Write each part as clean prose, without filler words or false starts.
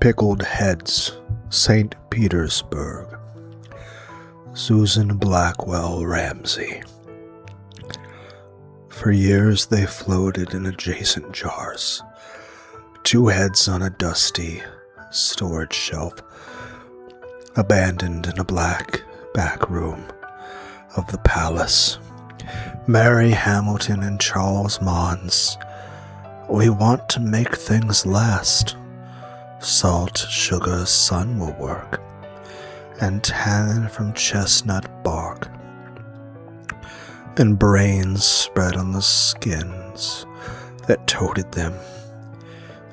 Pickled Heads, St. Petersburg. Susan Blackwell Ramsey. For years they floated in adjacent jars, 2 heads on a dusty storage shelf, abandoned in a black back room of the palace. Mary Hamilton and Charles Mons. We want to make things last. Salt, sugar, sun will work, and tannin from chestnut bark, and brains spread on the skins that toted them,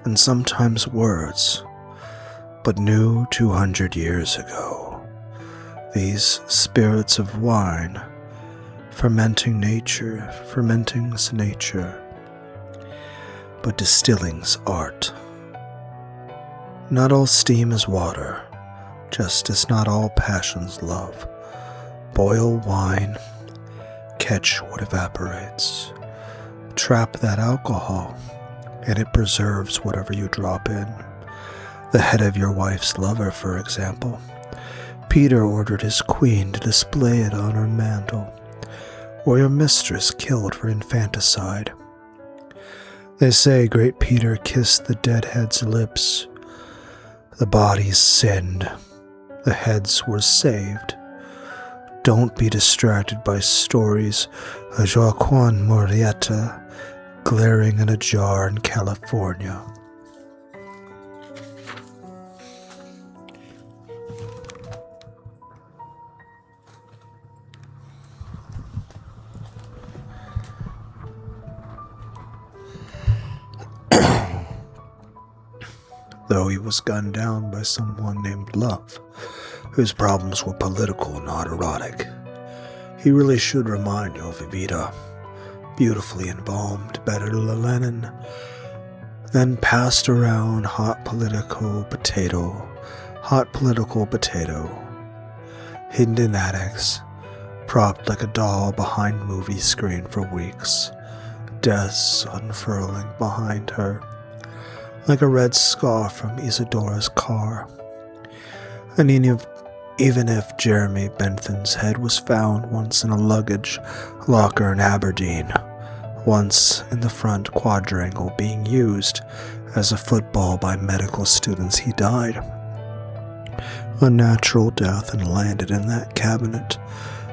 and sometimes words, but new 200 years ago. These spirits of wine, fermenting's nature, but distilling's art. Not all steam is water, just as not all passions love. Boil wine, catch what evaporates. Trap that alcohol, and it preserves whatever you drop in. The head of your wife's lover, for example. Peter ordered his queen to display it on her mantle, or your mistress killed for infanticide. They say great Peter kissed the dead head's lips. The bodies sinned, the heads were saved. Don't be distracted by stories of Joaquin Murrieta glaring in a jar in California. Though he was gunned down by someone named Love, whose problems were political, not erotic. He really should remind you of Evita, beautifully embalmed, better than Lenin, then passed around hot political potato, hidden in attics, propped like a doll behind movie screen for weeks, deaths unfurling behind her, like a red scar from Isadora's car. And even if Jeremy Bentham's head was found once in a luggage locker in Aberdeen, once in the front quadrangle being used as a football by medical students, he died. A natural death, and landed in that cabinet,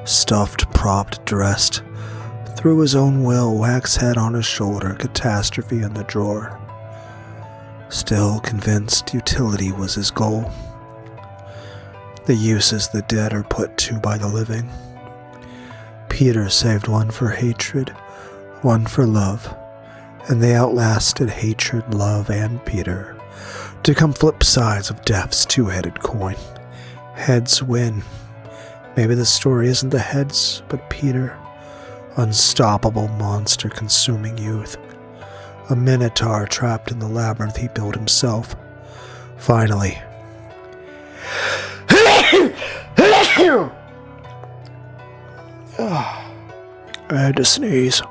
stuffed, propped, dressed, through his own will, wax head on his shoulder, catastrophe in the drawer. Still convinced utility was his goal. The uses the dead are put to by the living. Peter saved one for hatred, one for love, and they outlasted hatred, love, and Peter to come flip sides of death's 2-headed coin. Heads win. Maybe the story isn't the heads, but Peter, unstoppable monster consuming youth. A minotaur trapped in the labyrinth he built himself. Finally. I had to sneeze.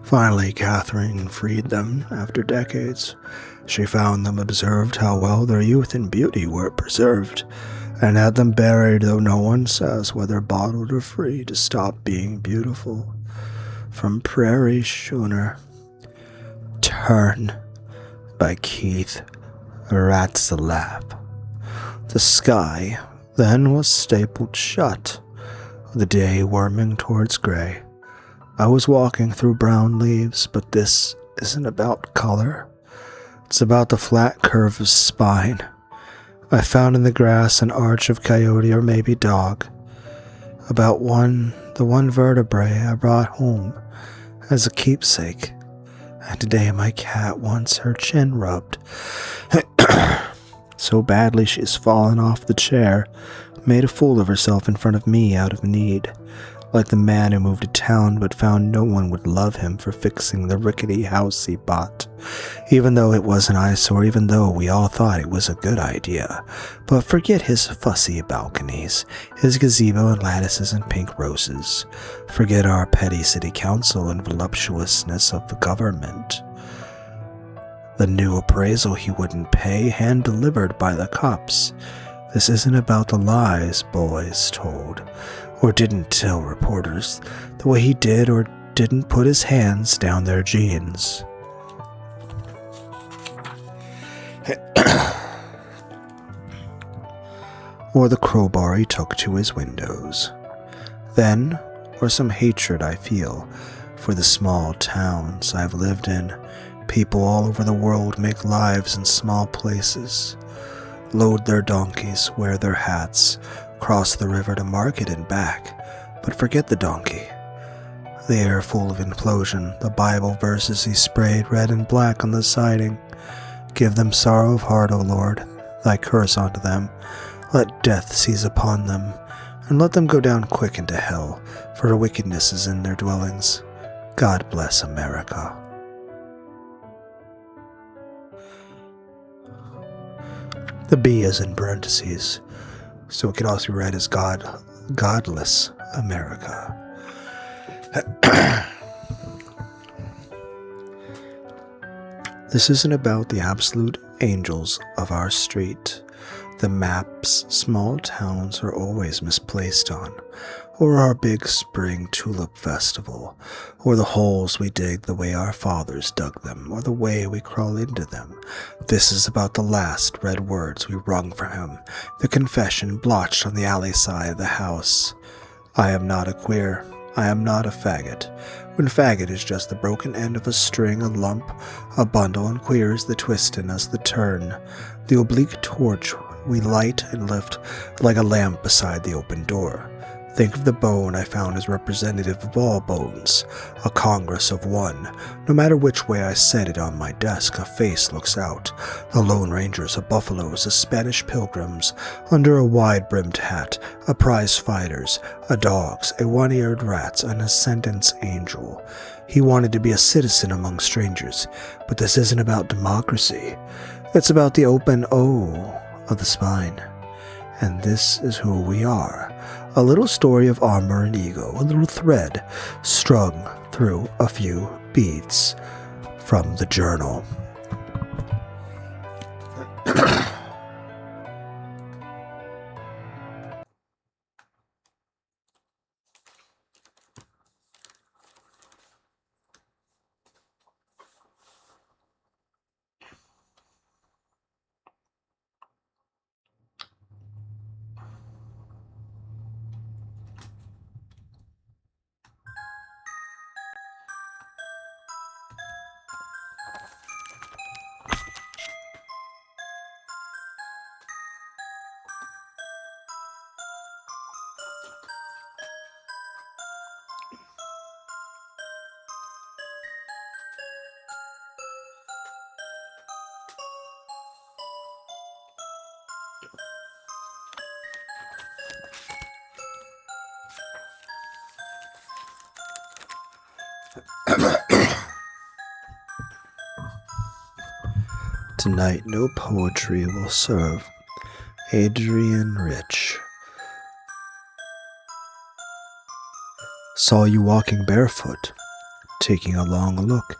Finally, Catherine freed them after decades. She found them, observed how well their youth and beauty were preserved, and had them buried, though no one says whether bottled or free, to stop being beautiful. From Prairie Schooner. Turn by Keith Ratzlaff. The sky then was stapled shut, the day worming towards gray. I was walking through brown leaves, but this isn't about color. It's about the flat curve of spine. I found in the grass an arch of coyote or maybe dog. About the one vertebrae I brought home as a keepsake. And today my cat wants her chin rubbed. So badly she's fallen off the chair, made a fool of herself in front of me out of need, like the man who moved to town but found no one would love him for fixing the rickety house he bought, even though it was an eyesore, even though we all thought it was a good idea. But forget his fussy balconies, his gazebo and lattices and pink roses. Forget our petty city council and voluptuousness of the government. The new appraisal he wouldn't pay, hand-delivered by the cops. This isn't about the lies boys told, or didn't tell reporters, the way he did or didn't put his hands down their jeans. Or the crowbar he took to his windows. Then, or some hatred I feel for the small towns I've lived in. People all over the world make lives in small places, load their donkeys, wear their hats, cross the river to market and back, but forget the donkey. The air full of implosion, the Bible verses he sprayed red and black on the siding. Give them sorrow of heart, O Lord, thy curse unto them. Let death seize upon them, and let them go down quick into hell, for her wickedness is in their dwellings. God bless America. The B is in parentheses, so it could also be read as godless America. This isn't about the absolute angels of our street. The maps small towns are always misplaced on, or our big spring tulip festival, or the holes we dig the way our fathers dug them, or the way we crawl into them. This is about the last red words we wrung from him, the confession blotched on the alley side of the house. I am not a queer, I am not a faggot, when faggot is just the broken end of a string, a lump, a bundle, and queer is the twist in us, the turn, the oblique torch we light and lift like a lamp beside the open door. Think of the bone I found as representative of all bones, a congress of one. No matter which way I set it on my desk, a face looks out. The Lone Rangers, a buffaloes, a Spanish pilgrims, under a wide-brimmed hat, a prize fighters, a dogs, a one-eared rats, an ascendance angel. He wanted to be a citizen among strangers, but this isn't about democracy. It's about the open O of the spine. And this is who we are. A little story of armor and ego, a little thread strung through a few beads from the journal. Tonight no poetry will serve. Adrian Rich. Saw you walking barefoot, taking a long look.